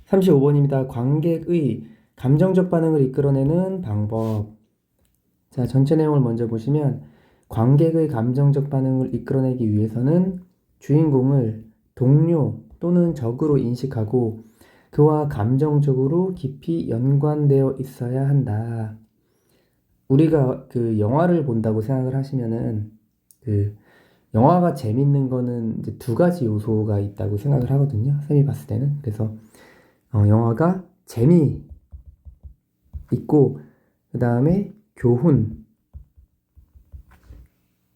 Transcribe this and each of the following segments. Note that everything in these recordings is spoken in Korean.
35번입니다. 관객의 감정적 반응을 이끌어내는 방법. 자, 전체 내용을 먼저 보시면 관객의 감정적 반응을 이끌어내기 위해서는 주인공을 동료 또는 적으로 인식하고 그와 감정적으로 깊이 연관되어 있어야 한다. 우리가 그 영화를 본다고 생각을 하시면은 그 영화가 재밌는 거는 이제 두 가지 요소가 있다고 생각을 하거든요. 쌤이 봤을 때는. 그래서 영화가 재미 있고 그 다음에 교훈이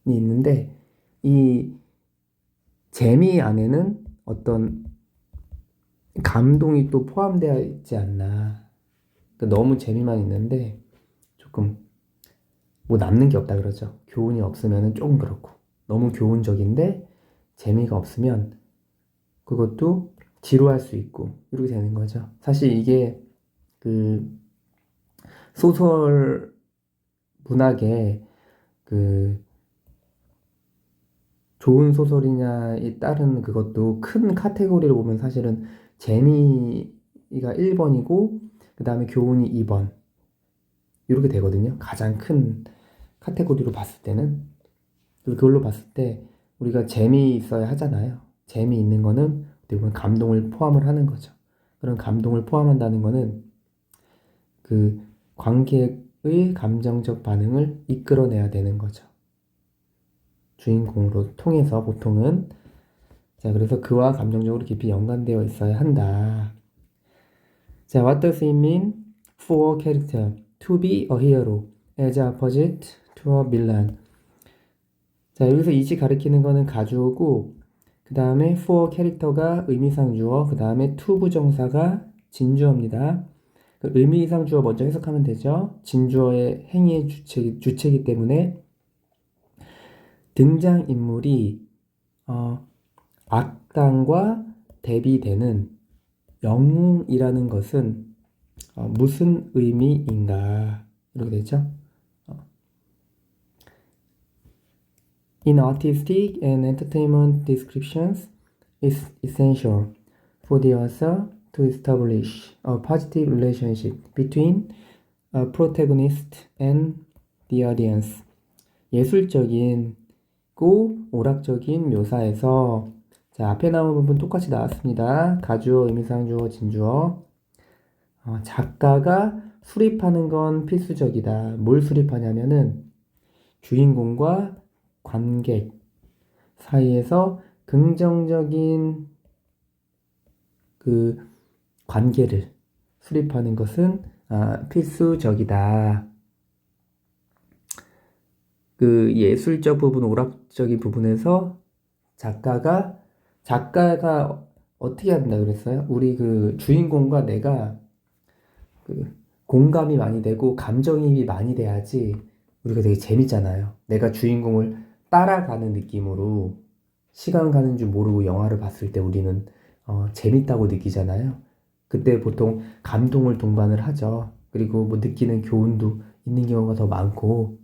있는데 이 재미 안에는 어떤 감동이 또 포함되어 있지 않나. 그러니까 너무 재미만 있는데 조금 뭐 남는 게 없다 그러죠. 교훈이 없으면 조금 그렇고 너무 교훈적인데 재미가 없으면 그것도 지루할 수 있고 이렇게 되는 거죠. 사실 이게 그 소설 문학의 그 좋은 소설이냐에 따른 그것도 큰 카테고리로 보면 사실은 재미가 1번이고 그 다음에 교훈이 2번 이렇게 되거든요. 가장 큰 카테고리로 봤을 때는. 그리고 그걸로 봤을 때 우리가 재미있어야 하잖아요. 재미있는 거는 어떻게 보면 감동을 포함을 하는 거죠. 그런 감동을 포함한다는 거는 그 관객의 감정적 반응을 이끌어내야 되는 거죠. 주인공으로 통해서 보통은. 자, 그래서 그와 감정적으로 깊이 연관되어 있어야 한다. 자, what does it mean for a character to be a hero as opposite to a villain? 자, 여기서 이지 가리키는 거는 가주어고 그 다음에 for 캐릭터가 의미상 주어, 그 다음에 to 부정사가 진주어입니다. 그 의미상 주어 먼저 해석하면 되죠. 진주어의 행위의 주체이기 때문에 등장인물이 악당과 대비되는 영웅이라는 것은 무슨 의미인가 이렇게 되죠. In artistic and entertainment descriptions, it's essential for the author to establish a positive relationship between a protagonist and the audience. 예술적인 고 오락적인 묘사에서 자, 앞에 나온 부분 똑같이 나왔습니다. 가주어, 의미상주어, 진주어. 작가가 수립하는 건 필수적이다. 뭘 수립하냐면은 주인공과 관객 사이에서 긍정적인 그 관계를 수립하는 것은 필수적이다. 그 예술적 부분, 오락적인 부분에서 작가가 어떻게 한다 그랬어요? 우리 그 주인공과 내가 그 공감이 많이 되고 감정이입이 많이 돼야지 우리가 되게 재밌잖아요. 내가 주인공을 따라가는 느낌으로 시간 가는 줄 모르고 영화를 봤을 때 우리는 재밌다고 느끼잖아요. 그때 보통 감동을 동반을 하죠. 그리고 뭐 느끼는 교훈도 있는 경우가 더 많고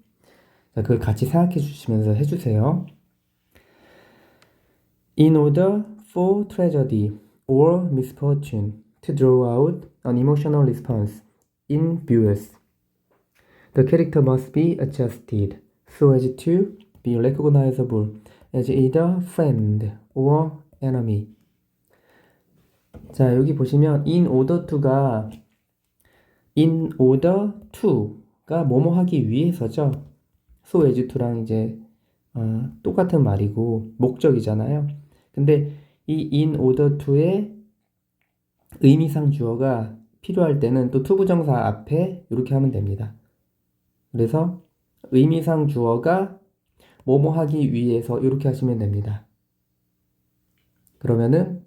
자, 그걸 같이 생각해 주시면서 해주세요. In order for tragedy or misfortune to draw out an emotional response in viewers, the character must be adjusted so as to be recognizable as either friend or enemy. 자, 여기 보시면 in order to가 뭐뭐 하기 위해서죠. so as to랑 이제 똑같은 말이고 목적이잖아요. 근데 이 in order to의 의미상 주어가 필요할 때는 또 to 부정사 앞에 이렇게 하면 됩니다. 그래서 의미상 주어가 뭐뭐 하기 위해서 이렇게 하시면 됩니다. 그러면은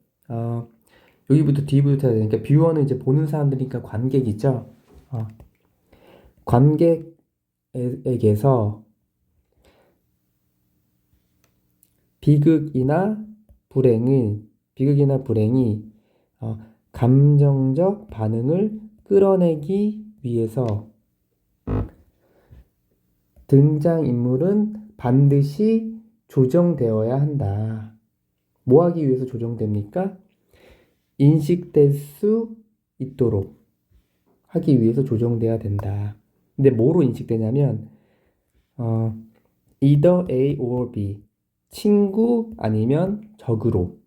여기부터 뒤부터 해야 되니까 뷰어는 이제 보는 사람들이니까 관객이죠. 관객에게서 비극이나 불행이 감정적 반응을 끌어내기 위해서 등장인물은 반드시 조정되어야 한다. 뭐 하기 위해서 조정됩니까? 인식될 수 있도록 하기 위해서 조정돼야 된다. 근데 뭐로 인식되냐면 either A or B, 친구 아니면 적으로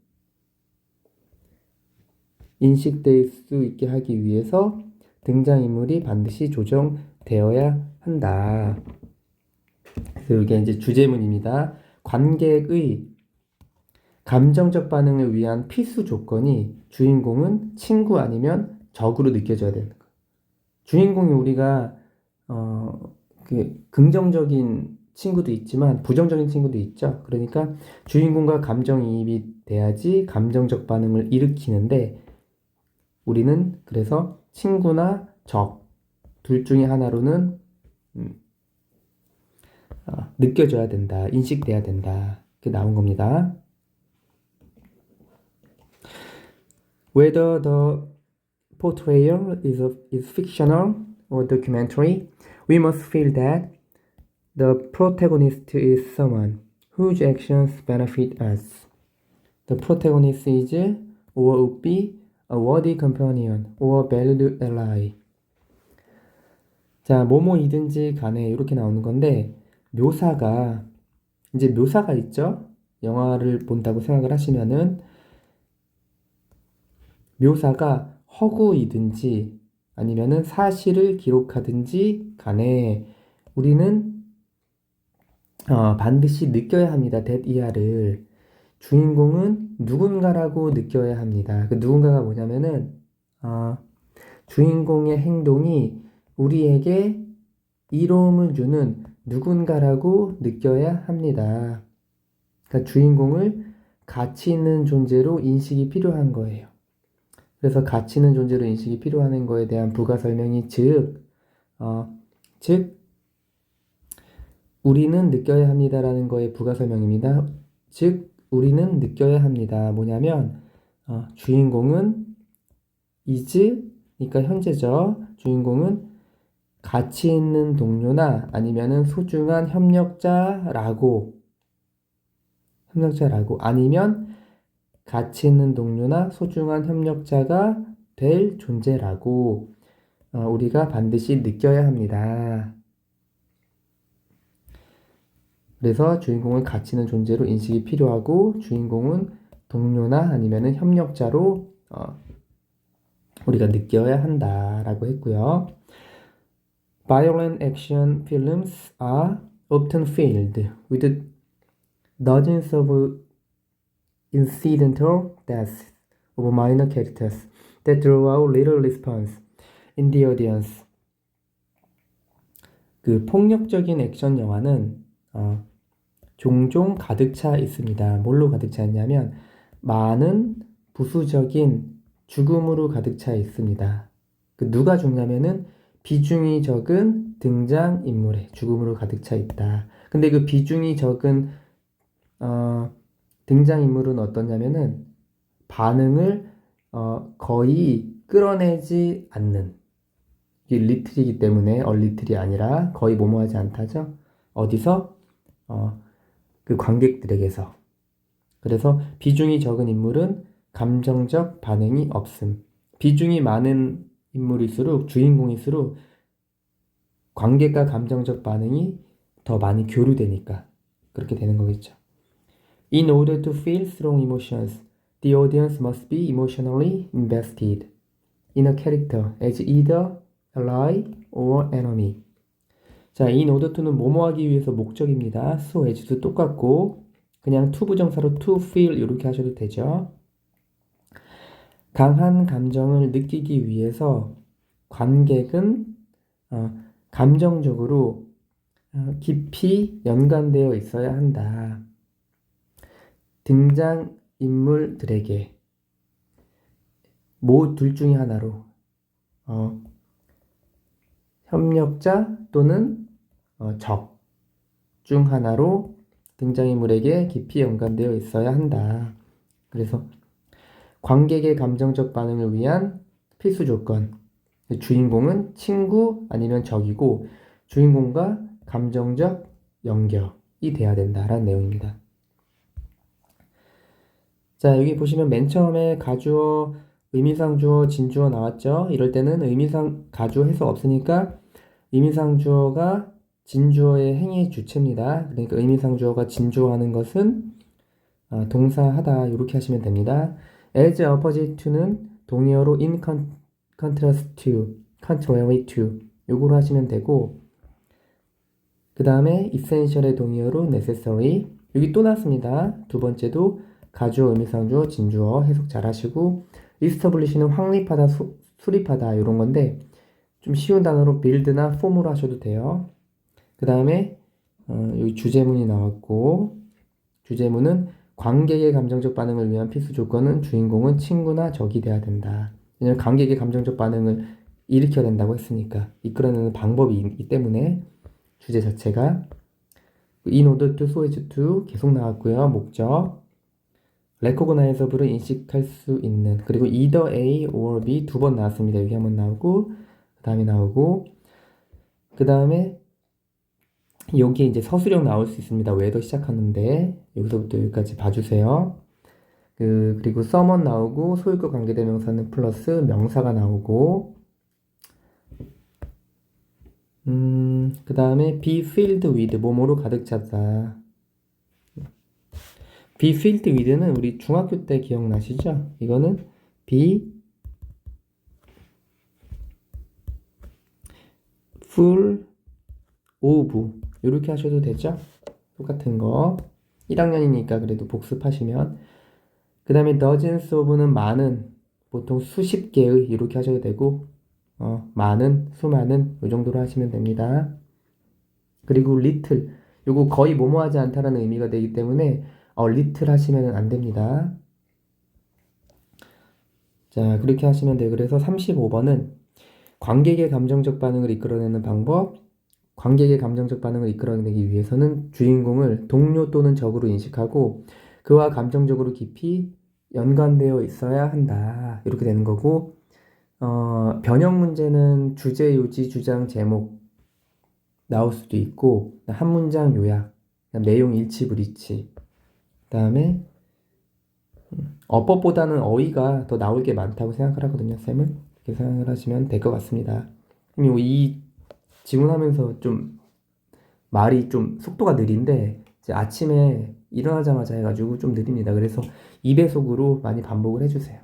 인식될 수 있게 하기 위해서 등장인물이 반드시 조정되어야 한다. 그래서 이게 이제 주제문입니다. 관객의 감정적 반응을 위한 필수 조건이 주인공은 친구 아니면 적으로 느껴져야 되는 거예요. 주인공이 우리가 긍정적인 친구도 있지만 부정적인 친구도 있죠. 그러니까 주인공과 감정이입이 돼야지 감정적 반응을 일으키는데 우리는 그래서 친구나 적 둘 중에 하나로는 느껴져야 된다, 인식돼야 된다. 이렇게 나온 겁니다. Whether the portrayal is fictional or documentary, we must feel that the protagonist is someone whose actions benefit us. The protagonist is or would be a worthy companion or valued ally. 자, 뭐뭐이든지 간에 이렇게 나오는 건데 묘사가 이제 묘사가 있죠? 영화를 본다고 생각을 하시면은 묘사가 허구이든지 아니면은 사실을 기록하든지 간에 우리는 반드시 느껴야 합니다. that 주인공은 누군가라고 느껴야 합니다. 그 누군가가 뭐냐면은 주인공의 행동이 우리에게 이로움을 주는 누군가라고 느껴야 합니다. 그러니까 주인공을 가치 있는 존재로 인식이 필요한 거예요. 그래서 가치 있는 존재로 인식이 필요한 거에 대한 부가 설명이 즉 우리는 느껴야 합니다라는 거에 부가 설명입니다. 즉 우리는 느껴야 합니다. 뭐냐면 주인공은 그러니까 현재죠. 주인공은 가치 있는 동료나 아니면은 소중한 협력자라고 아니면 가치 있는 동료나 소중한 협력자가 될 존재라고 우리가 반드시 느껴야 합니다. 그래서 주인공은 가치 있는 존재로 인식이 필요하고 주인공은 동료나 아니면은 협력자로 우리가 느껴야 한다라고 했고요. Violent action films are often filled with dozens of incidental deaths of minor characters that draw out little response in the audience. 그 폭력적인 액션 영화는 종종 가득 차 있습니다. 뭘로 가득 차 있냐면 많은 부수적인 죽음으로 가득 차 있습니다. 그 누가 죽냐면은 비중이 적은 등장인물의 죽음으로 가득 차 있다. 근데 그 비중이 적은 등장인물은 어떠냐면은 반응을 거의 끌어내지 않는, 이게 리틀이기 때문에 얼리틀이 아니라 거의 뭐뭐하지 않다죠. 어디서? 그 관객들에게서. 그래서 비중이 적은 인물은 감정적 반응이 없음. 비중이 많은 인물일수록, 주인공일수록 관객과 감정적 반응이 더 많이 교류되니까 그렇게 되는 거겠죠. In order to feel strong emotions, the audience must be emotionally invested in a character as either ally or enemy. 자, in order to는 뭐뭐 하기 위해서 목적입니다. so as도 똑같고 그냥 to 부정사로 to feel 이렇게 하셔도 되죠. 강한 감정을 느끼기 위해서 관객은 감정적으로 깊이 연관되어 있어야 한다. 등장인물들에게 둘 중에 하나로 협력자 또는 적 중 하나로 등장인물에게 깊이 연관되어 있어야 한다. 그래서 관객의 감정적 반응을 위한 필수 조건, 주인공은 친구 아니면 적이고 주인공과 감정적 연결이 돼야 된다라는 내용입니다. 자, 여기 보시면 맨 처음에 가주어 의미상 주어, 진주어 나왔죠? 이럴 때는 의미상 가주어 해석 없으니까 의미상 주어가 진주어의 행위의 주체입니다. 그러니까 의미상 주어가 진주어하는 것은 동사 하다 이렇게 하시면 됩니다. as opposite to는 동의어로 in contrast to, contrary to 요거로 하시면 되고 그 다음에 essential의 동의어로 necessary 여기 또 나왔습니다. 두 번째도 가주어, 의미상 주어, 진주어 해석 잘 하시고 establish는 확립하다, 수립하다 이런 건데 좀 쉬운 단어로 build나 form으로 하셔도 돼요. 그 다음에 여기 주제문이 나왔고 주제문은 관객의 감정적 반응을 위한 필수 조건은 주인공은 친구나 적이 돼야 된다. 왜냐면 관객의 감정적 반응을 일으켜야 된다고 했으니까 이끌어내는 방법이 있기 때문에 주제 자체가 in order to, so as to 계속 나왔고요. 목적 recognizable을 인식할 수 있는 그리고 either A or B 두 번 나왔습니다. 여기 한번 나오고 그 다음에 나오고 그 다음에 여기에 이제 서술형 나올 수 있습니다. where도 시작하는데 여기서부터 여기까지 봐주세요. 그리고 someone 나오고 소유격 관계대명사는 플러스 명사가 나오고 그 다음에 be filled with 뭐뭐로 가득 찼다. be filled with는 우리 중학교 때 기억나시죠? 이거는 be full of 이렇게 하셔도 되죠? 똑같은 거 1학년이니까 그래도 복습하시면 그 다음에 dozens of는 많은 보통 수십 개의 이렇게 하셔도 되고 많은, 수많은 이 정도로 하시면 됩니다. 그리고 little 요거 거의 뭐뭐 하지 않다라는 의미가 되기 때문에 little 하시면 안 됩니다. 자 그렇게 하시면 돼요. 그래서 35번은 관객의 감정적 반응을 이끌어내는 방법 관객의 감정적 반응을 이끌어내기 위해서는 주인공을 동료 또는 적으로 인식하고 그와 감정적으로 깊이 연관되어 있어야 한다. 이렇게 되는 거고 변형 문제는 주제, 요지, 주장, 제목 나올 수도 있고 한 문장 요약, 내용 일치, 불일치 그 다음에 어법보다는 어휘가 더 나올 게 많다고 생각을 하거든요. 쌤은 이렇게 생각을 하시면 될 것 같습니다. 이 질문하면서 좀 말이 좀 속도가 느린데 이제 아침에 일어나자마자 해가지고 좀 느립니다. 그래서 2배속으로 많이 반복을 해주세요.